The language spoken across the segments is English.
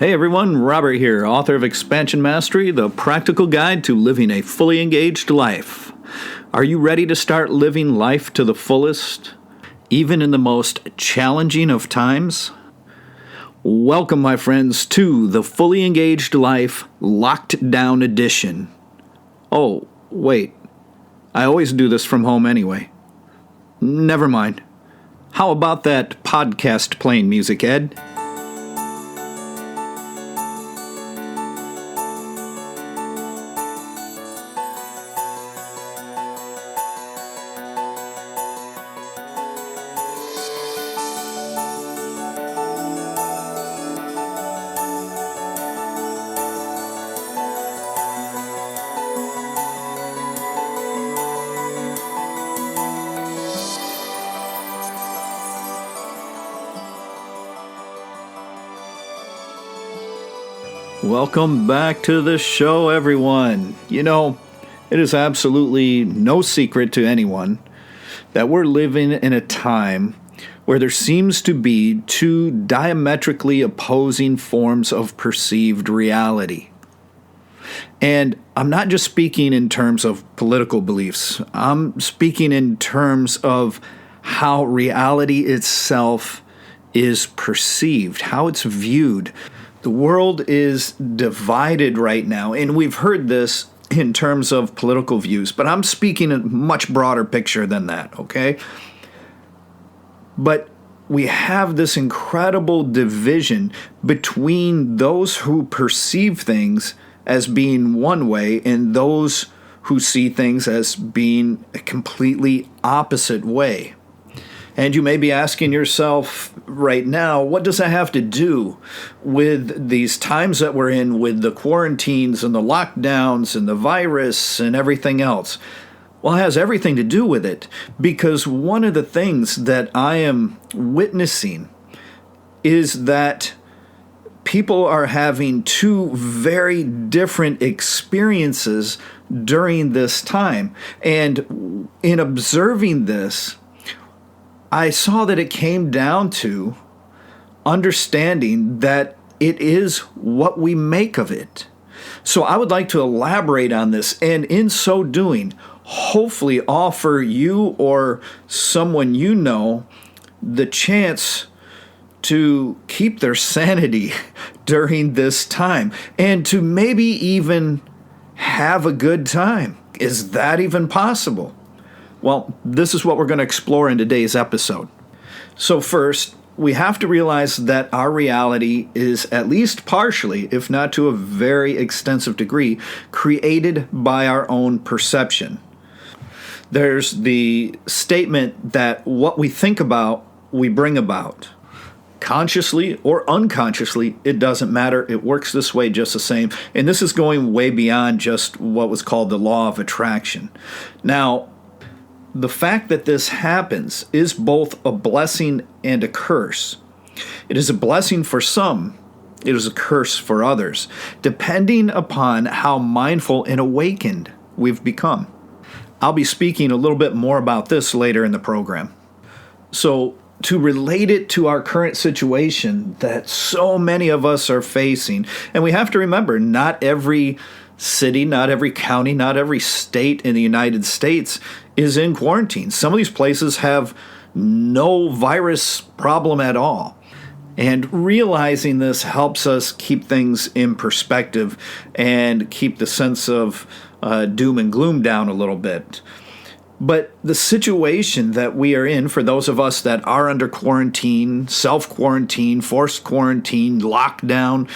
Hey everyone, Robert here, author of Expansion Mastery, the practical guide to living a fully engaged life. Are you ready to start living life to the fullest, even in the most challenging of times? Welcome, my friends, to the Fully Engaged Life Locked Down Edition. Oh, wait, I always do this from home anyway. Never mind. How about that podcast playing music, Ed? Welcome back to the show, everyone. You know, it is absolutely no secret to anyone that we're living in a time where there seems to be two diametrically opposing forms of perceived reality. And I'm not just speaking in terms of political beliefs. I'm speaking in terms of how reality itself is perceived, how it's viewed. The world is divided right now, and we've heard this in terms of political views, but I'm speaking a much broader picture than that, okay? But we have this incredible division between those who perceive things as being one way and those who see things as being a completely opposite way. And you may be asking yourself right now, what does that have to do with these times that we're in, with the quarantines and the lockdowns and the virus and everything else? Well, it has everything to do with it, because one of the things that I am witnessing is that people are having two very different experiences during this time. And in observing this, I saw that it came down to understanding that it is what we make of it. So I would like to elaborate on this, and in so doing, hopefully offer you or someone you know the chance to keep their sanity during this time and to maybe even have a good time. Is that even possible? Well, this is what we're going to explore in today's episode. So first, we have to realize that our reality is at least partially, if not to a very extensive degree, created by our own perception. There's the statement that what we think about, we bring about. Consciously or unconsciously, it doesn't matter. It works this way just the same. And this is going way beyond just what was called the law of attraction. Now, the fact that this happens is both a blessing and a curse. It is a blessing for some. It is a curse for others, depending upon how mindful and awakened we've become. I'll be speaking a little bit more about this later in the program. So, to relate it to our current situation that so many of us are facing, and we have to remember, not every city, not every county, not every state in the United States is in quarantine. Some of these places have no virus problem at all. And realizing this helps us keep things in perspective and keep the sense of doom and gloom down a little bit. But the situation that we are in, for those of us that are under quarantine, self-quarantine, forced quarantine, lockdown,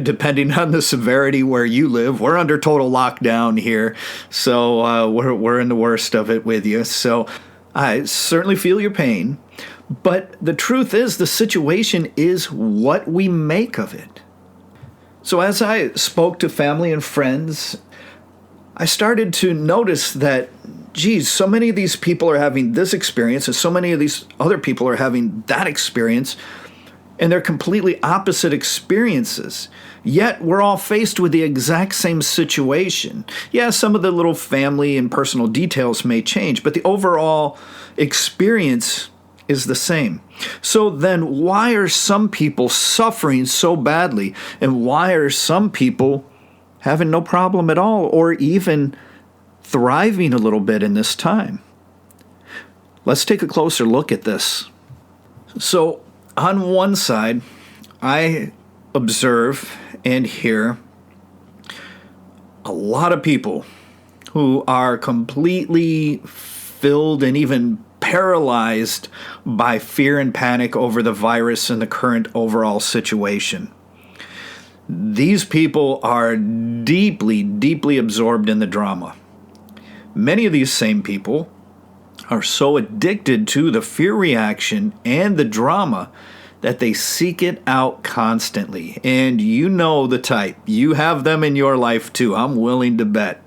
depending on the severity where you live, we're under total lockdown here. So we're in the worst of it with you. So I certainly feel your pain. But the truth is, the situation is what we make of it. So as I spoke to family and friends, I started to notice that, geez, so many of these people are having this experience and so many of these other people are having that experience, and they're completely opposite experiences. Yet we're all faced with the exact same situation. Yeah, some of the little family and personal details may change, but the overall experience is the same. So then why are some people suffering so badly? And why are some people having no problem at all, or even thriving a little bit in this time? Let's take a closer look at this. So on one side, I observe and hear a lot of people who are completely filled and even paralyzed by fear and panic over the virus and the current overall situation. These people are deeply, deeply absorbed in the drama. Many of these same people are so addicted to the fear reaction and the drama that they seek it out constantly. And you know the type. You have them in your life too, I'm willing to bet.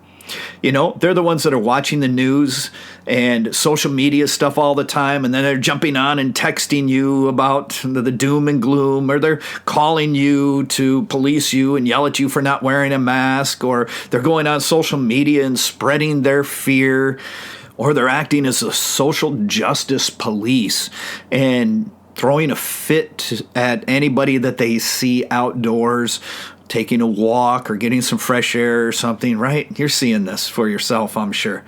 You know, they're the ones that are watching the news and social media stuff all the time, and then they're jumping on and texting you about the doom and gloom, or they're calling you to police you and yell at you for not wearing a mask, or they're going on social media and spreading their fear, or they're acting as a social justice police and throwing a fit at anybody that they see outdoors, taking a walk or getting some fresh air or something, right? You're seeing this for yourself, I'm sure.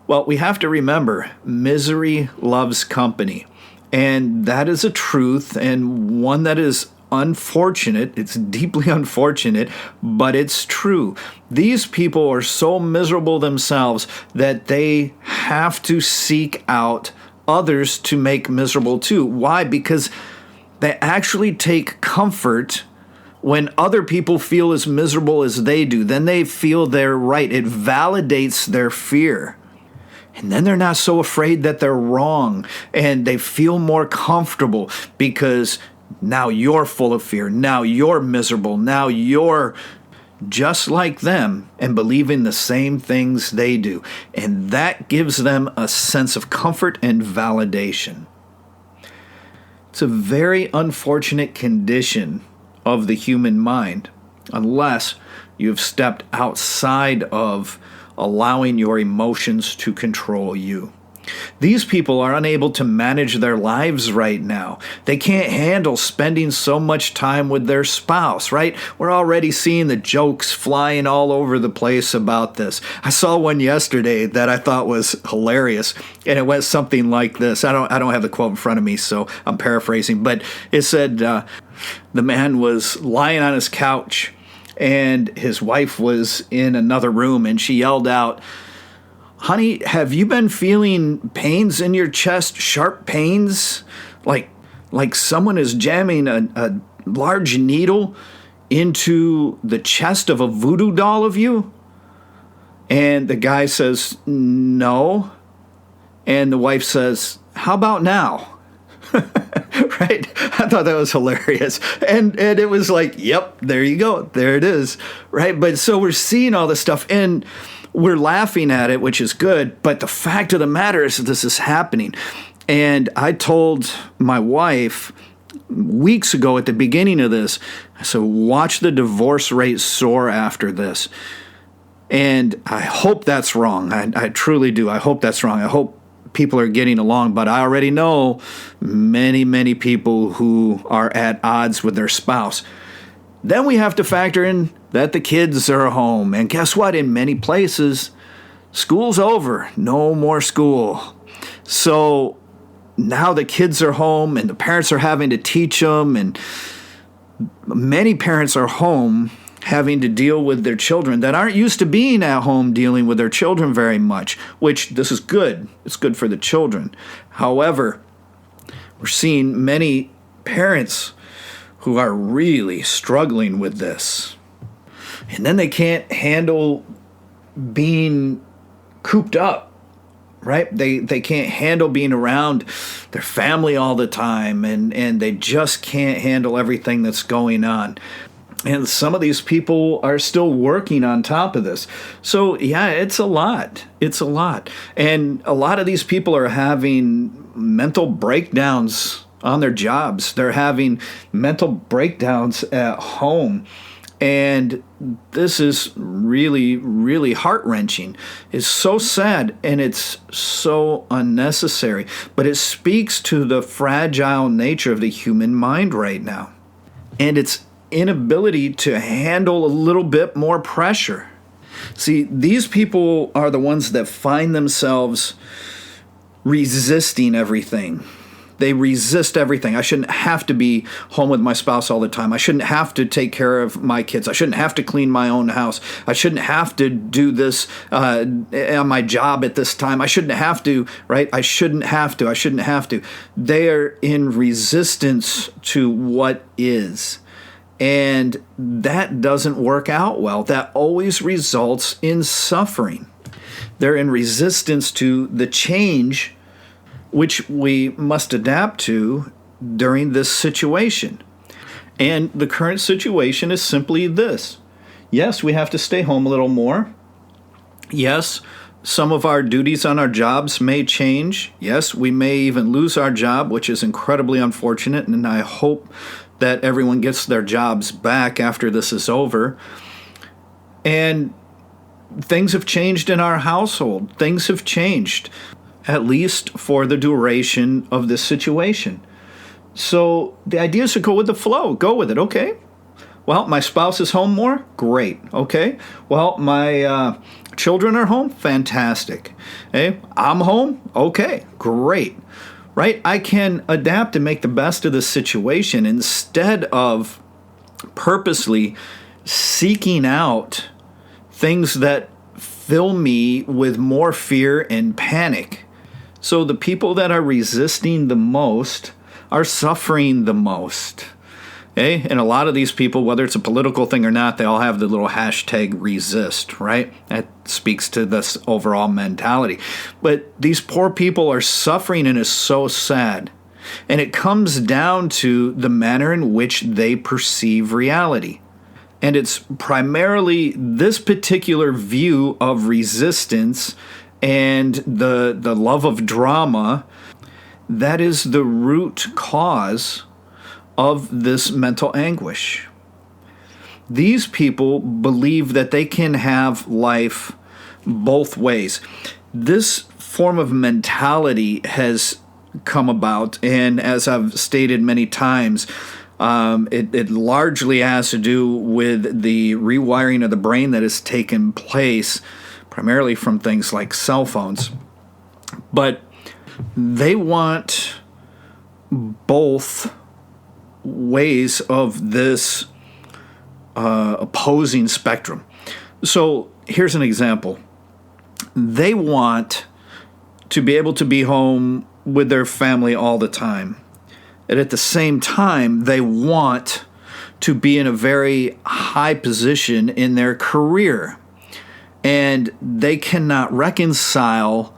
Well, we have to remember, misery loves company. And that is a truth, and one that is unfortunate. It's deeply unfortunate, but it's true. These people are so miserable themselves that they have to seek out others to make miserable too. Why? Because they actually take comfort when other people feel as miserable as they do. Then they feel they're right. It validates their fear. And then they're not so afraid that they're wrong, and they feel more comfortable because now you're full of fear. Now you're miserable. Now you're just like them and believing the same things they do. And that gives them a sense of comfort and validation. It's a very unfortunate condition of the human mind, unless you've stepped outside of allowing your emotions to control you. These people are unable to manage their lives right now. They can't handle spending so much time with their spouse, right? We're already seeing the jokes flying all over the place about this. I saw one yesterday that I thought was hilarious, and it went something like this. I don't have the quote in front of me, so I'm paraphrasing, but it said the man was lying on his couch, and his wife was in another room, and she yelled out, "Honey, have you been feeling pains in your chest, sharp pains? Like someone is jamming a large needle into the chest of a voodoo doll of you?" And the guy says, "No." And the wife says, "How about now?" Right? I thought that was hilarious. And it was like, yep, there you go. There it is. Right? But so we're seeing all this stuff, and we're laughing at it, which is good, but the fact of the matter is that this is happening. And I told my wife weeks ago at the beginning of this, I said, watch the divorce rate soar after this. And I hope that's wrong. I truly do. I hope that's wrong. I hope people are getting along, but I already know many, many people who are at odds with their spouse. Then we have to factor in that the kids are home. And guess what? In many places, school's over. No more school. So now the kids are home and the parents are having to teach them. And many parents are home having to deal with their children that aren't used to being at home dealing with their children very much, which this is good. It's good for the children. However, we're seeing many parents who are really struggling with this. And then they can't handle being cooped up, right? They can't handle being around their family all the time, and they just can't handle everything that's going on. And some of these people are still working on top of this. So, yeah, it's a lot. It's a lot. And a lot of these people are having mental breakdowns on their jobs. They're having mental breakdowns at home. And this is really, really heart-wrenching. It's so sad and it's so unnecessary. But it speaks to the fragile nature of the human mind right now and its inability to handle a little bit more pressure. See, these people are the ones that find themselves resisting everything. They resist everything. I shouldn't have to be home with my spouse all the time. I shouldn't have to take care of my kids. I shouldn't have to clean my own house. I shouldn't have to do this on my job at this time. I shouldn't have to, right? I shouldn't have to. I shouldn't have to. They are in resistance to what is. And that doesn't work out well. That always results in suffering. They're in resistance to the change which we must adapt to during this situation. And the current situation is simply this. Yes, we have to stay home a little more. Yes, some of our duties on our jobs may change. Yes, we may even lose our job, which is incredibly unfortunate, and I hope that everyone gets their jobs back after this is over. And things have changed in our household. Things have changed, at least for the duration of this situation. So the idea is to go with the flow. Go with it. Okay. Well, my spouse is home more? Great. Okay. Well, my children are home? Fantastic. Hey, I'm home? Okay. Great. Right? I can adapt and make the best of the situation instead of purposely seeking out things that fill me with more fear and panic. So the people that are resisting the most are suffering the most. Okay? And a lot of these people, whether it's a political thing or not, they all have the little hashtag resist, right? That speaks to this overall mentality. But these poor people are suffering and it's so sad. And it comes down to the manner in which they perceive reality. And it's primarily this particular view of resistance and the love of drama that is the root cause of this mental anguish. These people believe that they can have life both ways. This form of mentality has come about, and as I've stated many times, it largely has to do with the rewiring of the brain that has taken place, primarily from things like cell phones. But they want both ways of this opposing spectrum. So here's an example. They want to be able to be home with their family all the time. And at the same time, they want to be in a very high position in their career. And they cannot reconcile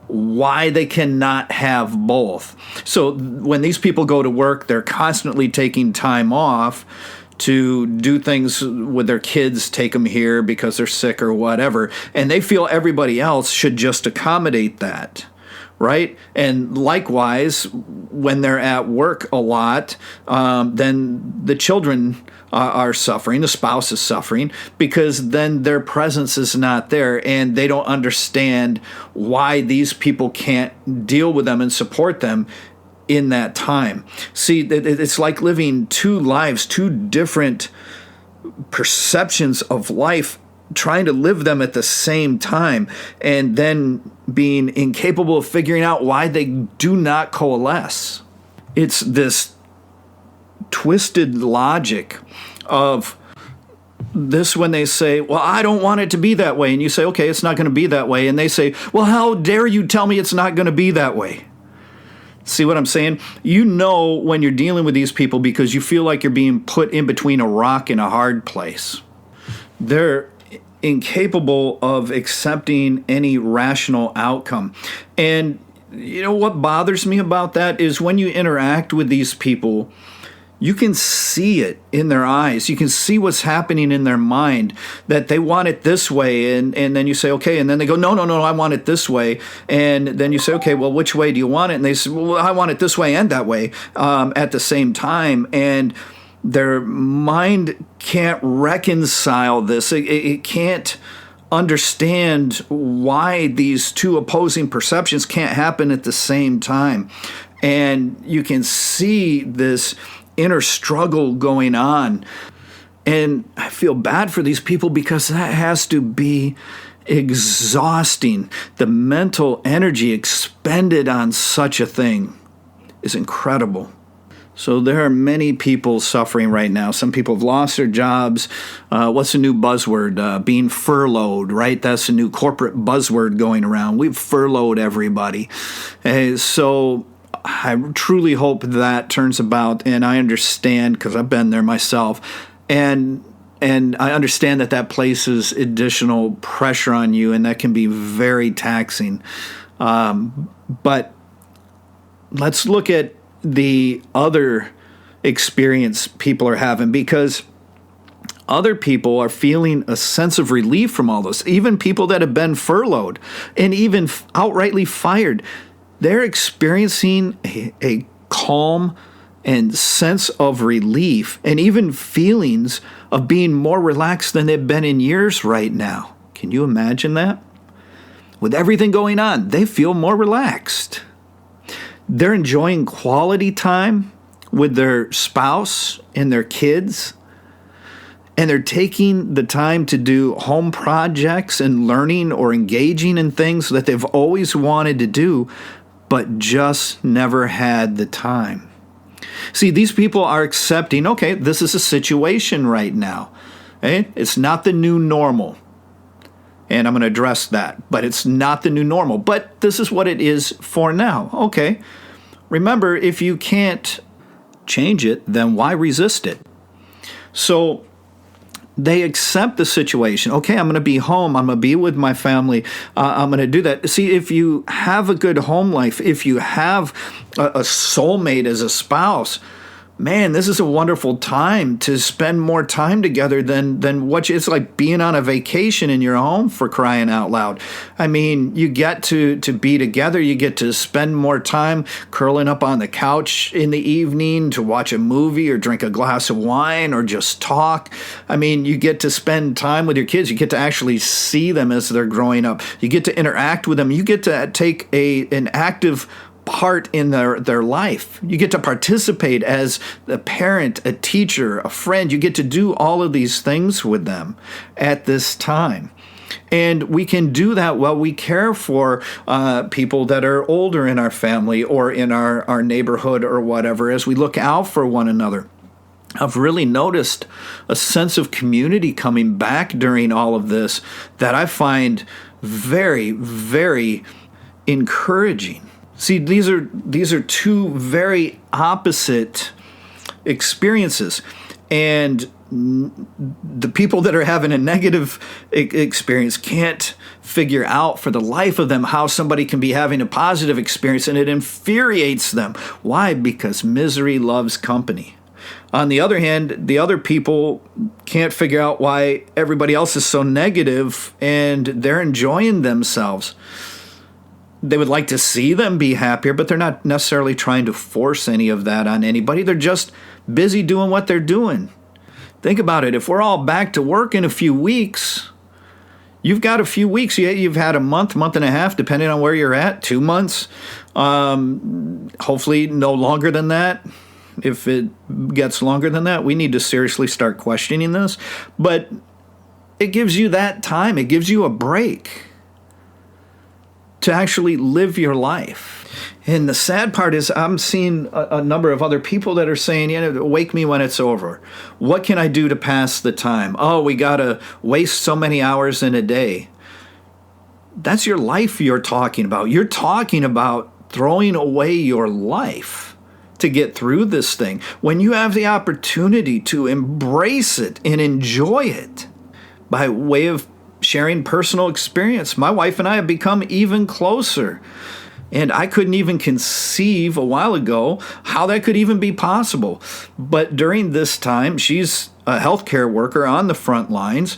why they cannot have both. So when these people go to work, they're constantly taking time off to do things with their kids, take them here because they're sick or whatever. And they feel everybody else should just accommodate that. Right? And likewise, when they're at work a lot, then the children are suffering, the spouse is suffering, because then their presence is not there and they don't understand why these people can't deal with them and support them in that time. See, it's like living two lives, two different perceptions of life, trying to live them at the same time, and then being incapable of figuring out why they do not coalesce. It's this twisted logic of this when they say, well, I don't want it to be that way. And you say, okay, it's not going to be that way. And they say, well, how dare you tell me it's not going to be that way? See what I'm saying? You know when you're dealing with these people because you feel like you're being put in between a rock and a hard place. They're incapable of accepting any rational outcome. And you know what bothers me about that is when you interact with these people, you can see it in their eyes. You can see what's happening in their mind, that they want it this way. And then you say, okay. And then they go, no, I want it this way. And then you say, okay, well, which way do you want it? And they say, well, I want it this way and that way at the same time. And Their mind can't reconcile this. It can't understand why these two opposing perceptions can't happen at the same time. And you can see this inner struggle going on. And I feel bad for these people because that has to be exhausting. The mental energy expended on such a thing is incredible. So there are many people suffering right now. Some people have lost their jobs. What's the new buzzword? Being furloughed, right? That's a new corporate buzzword going around. We've furloughed everybody. So I truly hope that turns about, and I understand because I've been there myself, and I understand that places additional pressure on you, and that can be very taxing. But let's look at the other experience people are having, because other people are feeling a sense of relief from all this. Even people that have been furloughed and even outrightly fired, they're experiencing a calm and sense of relief and even feelings of being more relaxed than they've been in years right now. Can you imagine that? With everything going on, they feel more relaxed. They're enjoying quality time with their spouse and their kids. And they're taking the time to do home projects and learning or engaging in things that they've always wanted to do, but just never had the time. See, these people are accepting, okay, this is a situation right now. Okay? It's not the new normal. And I'm going to address that. But it's not the new normal. But this is what it is for now. Okay. Remember, if you can't change it, then why resist it? So they accept the situation. Okay, I'm going to be home. I'm going to be with my family. I'm going to do that. See, if you have a good home life, if you have a soulmate as a spouse, man, this is a wonderful time to spend more time together than what it's like being on a vacation in your home, for crying out loud. I mean, you get to be together. You get to spend more time curling up on the couch in the evening to watch a movie or drink a glass of wine or just talk. I mean, you get to spend time with your kids. You get to actually see them as they're growing up. You get to interact with them. You get to take an active part in their life. You get to participate as a parent, a teacher, a friend. You get to do all of these things with them at this time. And we can do that while we care for people that are older in our family or in our neighborhood or whatever, as we look out for one another. I've really noticed a sense of community coming back during all of this that I find very, very encouraging. See, these are two very opposite experiences. And the people that are having a negative experience can't figure out for the life of them how somebody can be having a positive experience, and it infuriates them. Why? Because misery loves company. On the other hand, the other people can't figure out why everybody else is so negative, and they're enjoying themselves. They would like to see them be happier, but they're not necessarily trying to force any of that on anybody. They're just busy doing what they're doing. Think about it. If we're all back to work in a few weeks, you've got a few weeks. You've had a month and a half, depending on where you're at, 2 months. Hopefully no longer than that. If it gets longer than that, we need to seriously start questioning this. But it gives you that time. It gives you a break to actually live your life. And the sad part is I'm seeing a number of other people that are saying, wake me when it's over. What can I do to pass the time? Oh, we got to waste so many hours in a day. That's your life you're talking about. You're talking about throwing away your life to get through this thing when you have the opportunity to embrace it and enjoy it by way of sharing personal experience. My wife and I have become even closer. And I couldn't even conceive a while ago how that could even be possible. But during this time, she's a healthcare worker on the front lines,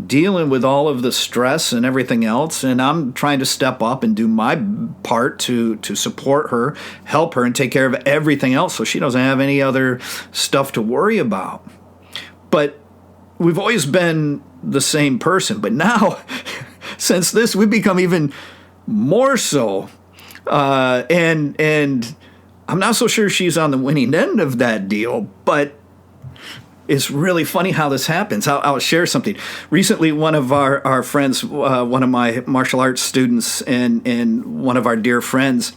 dealing with all of the stress and everything else, and I'm trying to step up and do my part to support her, help her, and take care of everything else so she doesn't have any other stuff to worry about. But we've always been the same person. But now, since this, we've become even more so. And I'm not so sure she's on the winning end of that deal, but it's really funny how this happens. I'll share something. Recently, one of our friends, one of my martial arts students and one of our dear friends,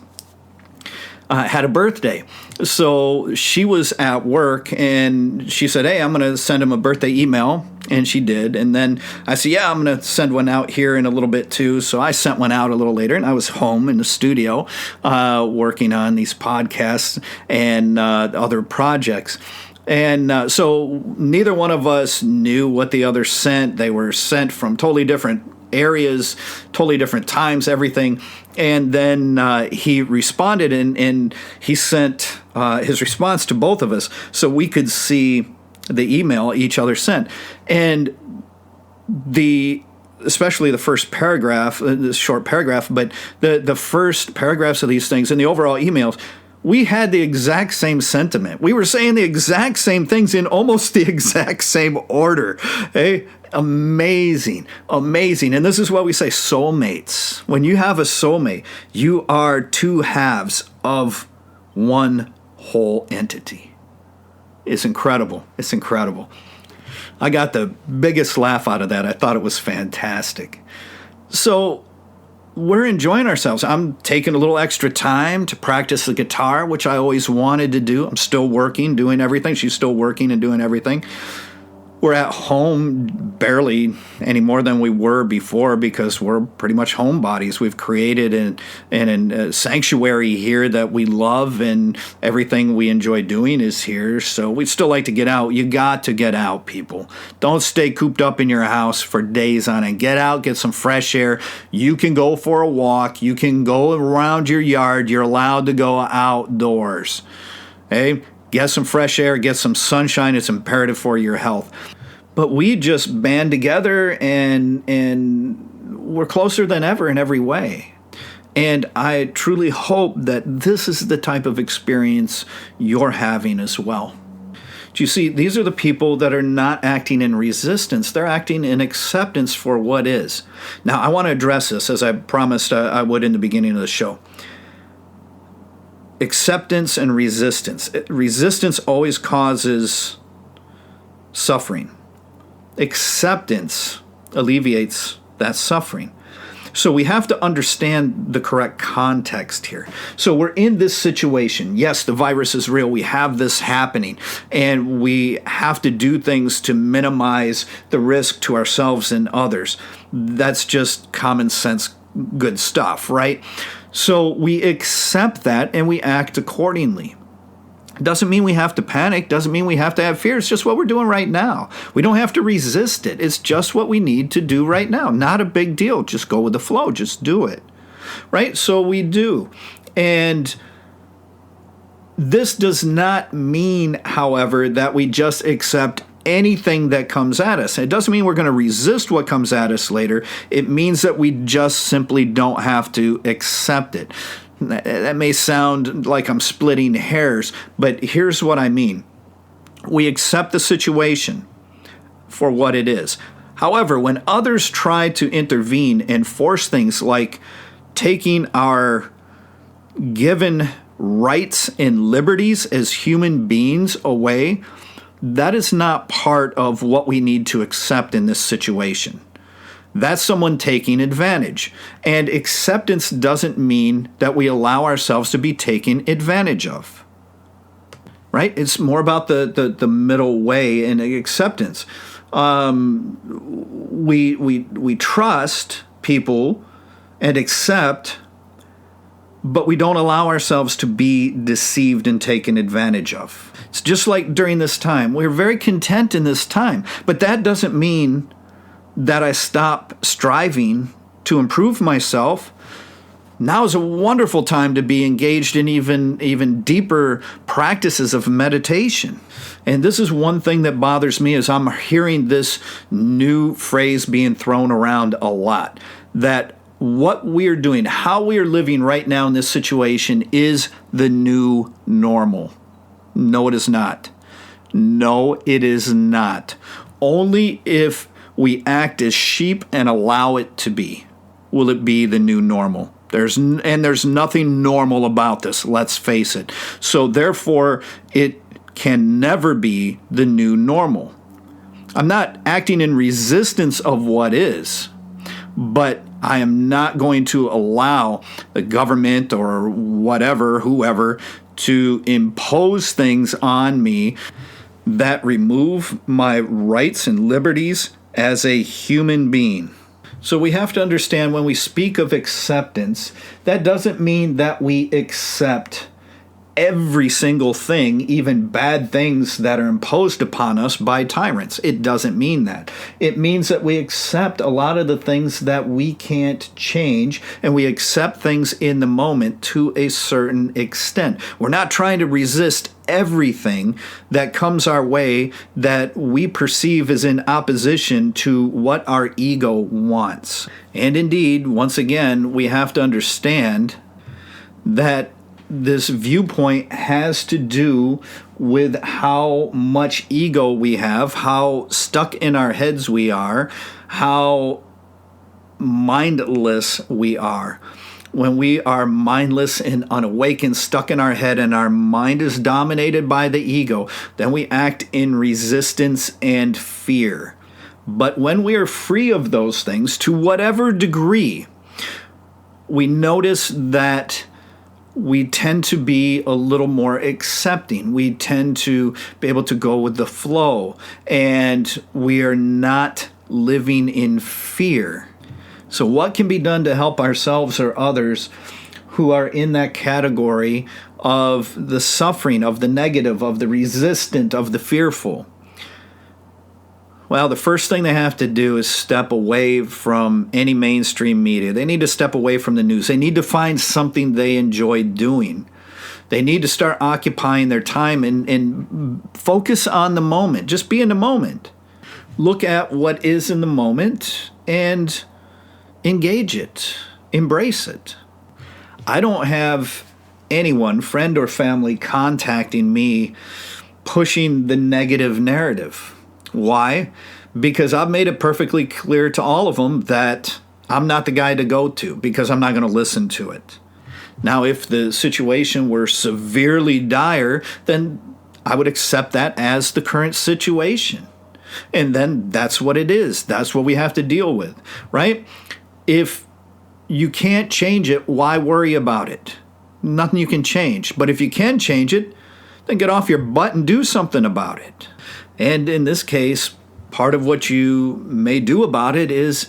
had a birthday. So she was at work and she said, hey, I'm going to send him a birthday email. And she did. And then I said, yeah, I'm going to send one out here in a little bit too. So I sent one out a little later, and I was home in the studio working on these podcasts and other projects. And so neither one of us knew what the other sent. They were sent from totally different areas, totally different times, everything. And then he responded, and he sent his response to both of us so we could see the email each other sent. And especially the first paragraph, this short paragraph, but the first paragraphs of these things in the overall emails, we had the exact same sentiment. We were saying the exact same things in almost the exact same order. Hey, amazing, amazing. And this is what we say, soulmates. When you have a soulmate, you are two halves of one whole entity. It's incredible. It's incredible. I got the biggest laugh out of that. I thought it was fantastic. So we're enjoying ourselves. I'm taking a little extra time to practice the guitar, which I always wanted to do. I'm still working, doing everything. She's still working and doing everything. We're at home barely any more than we were before because we're pretty much homebodies. We've created a sanctuary here that we love, and everything we enjoy doing is here. So we still like to get out. You got to get out, people. Don't stay cooped up in your house for days on end. Get out, get some fresh air. You can go for a walk. You can go around your yard. You're allowed to go outdoors. Hey? Get some fresh air, get some sunshine. It's imperative for your health. But we just band together and we're closer than ever in every way. And I truly hope that this is the type of experience you're having as well. Do you see, these are the people that are not acting in resistance. They're acting in acceptance for what is. Now, I want to address this as I promised I would in the beginning of the show. Acceptance and resistance. Resistance always causes suffering. Acceptance alleviates that suffering. So we have to understand the correct context here. So we're in this situation. Yes, the virus is real. We have this happening, and we have to do things to minimize the risk to ourselves and others. That's just common sense, good stuff, right? So we accept that and we act accordingly. Doesn't mean we have to panic. Doesn't mean we have to have fear. It's just what we're doing right now. We don't have to resist it. It's just what we need to do right now. Not a big deal. Just go with the flow. Just do it. Right? So we do. And this does not mean, however, that we just accept anything that comes at us. It doesn't mean we're going to resist what comes at us later. It means that we just simply don't have to accept it. That may sound like I'm splitting hairs, but here's what I mean. We accept the situation for what it is. However, when others try to intervene and force things like taking our given rights and liberties as human beings away, that is not part of what we need to accept in this situation. That's someone taking advantage. And acceptance doesn't mean that we allow ourselves to be taken advantage of. Right? It's more about the middle way in acceptance. We trust people and accept, but we don't allow ourselves to be deceived and taken advantage of. It's just like during this time. We're very content in this time, but that doesn't mean that I stop striving to improve myself Now is a wonderful time to be engaged in even deeper practices of meditation. And this is one thing that bothers me is I'm hearing this new phrase being thrown around a lot, that what we're doing, how we are living right now in this situation is the new normal. No, it is not. No, it is not. Only if we act as sheep and allow it to be will it be the new normal. There's nothing normal about this, let's face it. So therefore, it can never be the new normal. I'm not acting in resistance of what is, but I am not going to allow the government or whatever, whoever, to impose things on me that remove my rights and liberties as a human being. So we have to understand when we speak of acceptance, that doesn't mean that we accept every single thing, even bad things that are imposed upon us by tyrants. It doesn't mean that. It means that we accept a lot of the things that we can't change, and we accept things in the moment to a certain extent. We're not trying to resist everything that comes our way that we perceive as in opposition to what our ego wants. And indeed, once again, we have to understand that this viewpoint has to do with how much ego we have, how stuck in our heads we are, how mindless we are. When we are mindless and unawakened, stuck in our head, and our mind is dominated by the ego, then we act in resistance and fear. But when we are free of those things, to whatever degree, we notice that we tend to be a little more accepting. We tend to be able to go with the flow, and we are not living in fear. So what can be done to help ourselves or others who are in that category of the suffering, of the negative, of the resistant, of the fearful? Well, the first thing they have to do is step away from any mainstream media. They need to step away from the news. They need to find something they enjoy doing. They need to start occupying their time and focus on the moment. Just be in the moment. Look at what is in the moment and engage it. Embrace it. I don't have anyone, friend or family, contacting me pushing the negative narrative. Why? Because I've made it perfectly clear to all of them that I'm not the guy to go to, because I'm not going to listen to it. Now, if the situation were severely dire, then I would accept that as the current situation. And then that's what it is. That's what we have to deal with, right? If you can't change it, why worry about it? Nothing you can change. But if you can change it, then get off your butt and do something about it. And in this case, part of what you may do about it is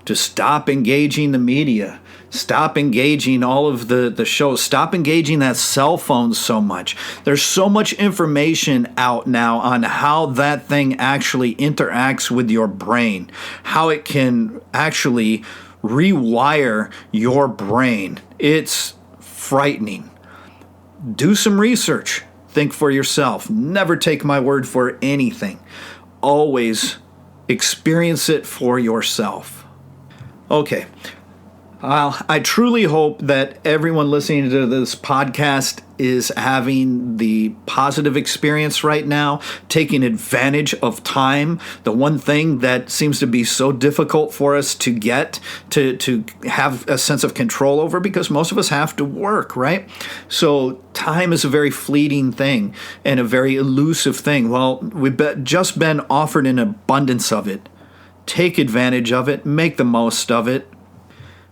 to stop engaging the media, stop engaging all of the shows, stop engaging that cell phone so much. There's so much information out now on how that thing actually interacts with your brain, how it can actually rewire your brain. It's frightening. Do some research. Think for yourself. Never take my word for anything. Always experience it for yourself. Okay. I truly hope that everyone listening to this podcast is having the positive experience right now, taking advantage of time. The one thing that seems to be so difficult for us to get, to have a sense of control over, because most of us have to work, right? So time is a very fleeting thing and a very elusive thing. Well, we've just been offered an abundance of it. Take advantage of it. Make the most of it.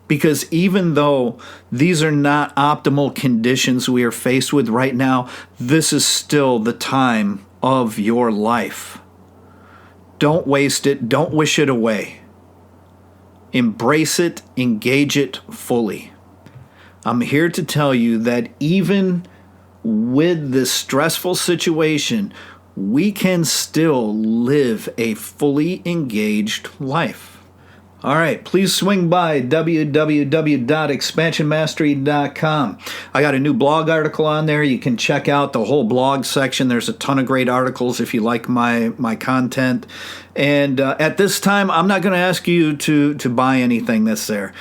Because even though these are not optimal conditions we are faced with right now, this is still the time of your life. Don't waste it. Don't wish it away. Embrace it. Engage it fully. I'm here to tell you that even with this stressful situation, we can still live a fully engaged life. All right, please swing by www.expansionmastery.com. I got a new blog article on there. You can check out the whole blog section. There's a ton of great articles if you like my content. And at this time, I'm not going to ask you to buy anything that's there.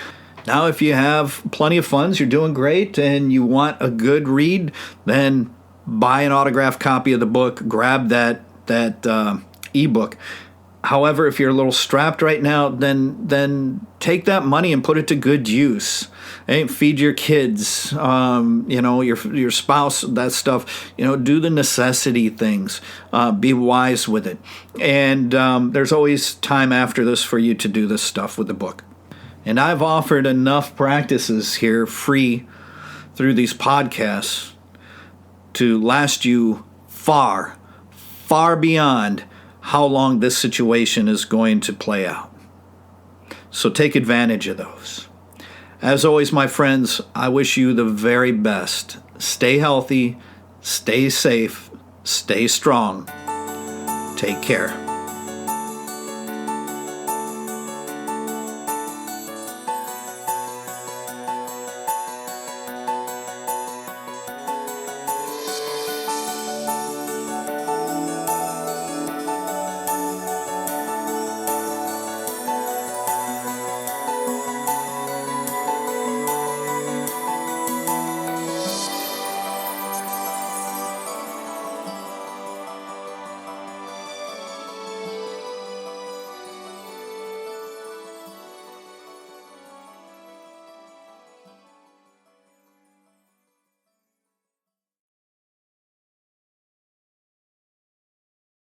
Now, if you have plenty of funds, you're doing great, and you want a good read, then buy an autographed copy of the book. Grab that ebook. However, if you're a little strapped right now, then take that money and put it to good use. Hey, feed your kids, your spouse, that stuff. Do the necessity things. Be wise with it. And there's always time after this for you to do this stuff with the book. And I've offered enough practices here free through these podcasts to last you far, far beyond how long this situation is going to play out. So take advantage of those. As always, my friends, I wish you the very best. Stay healthy, stay safe, stay strong. Take care.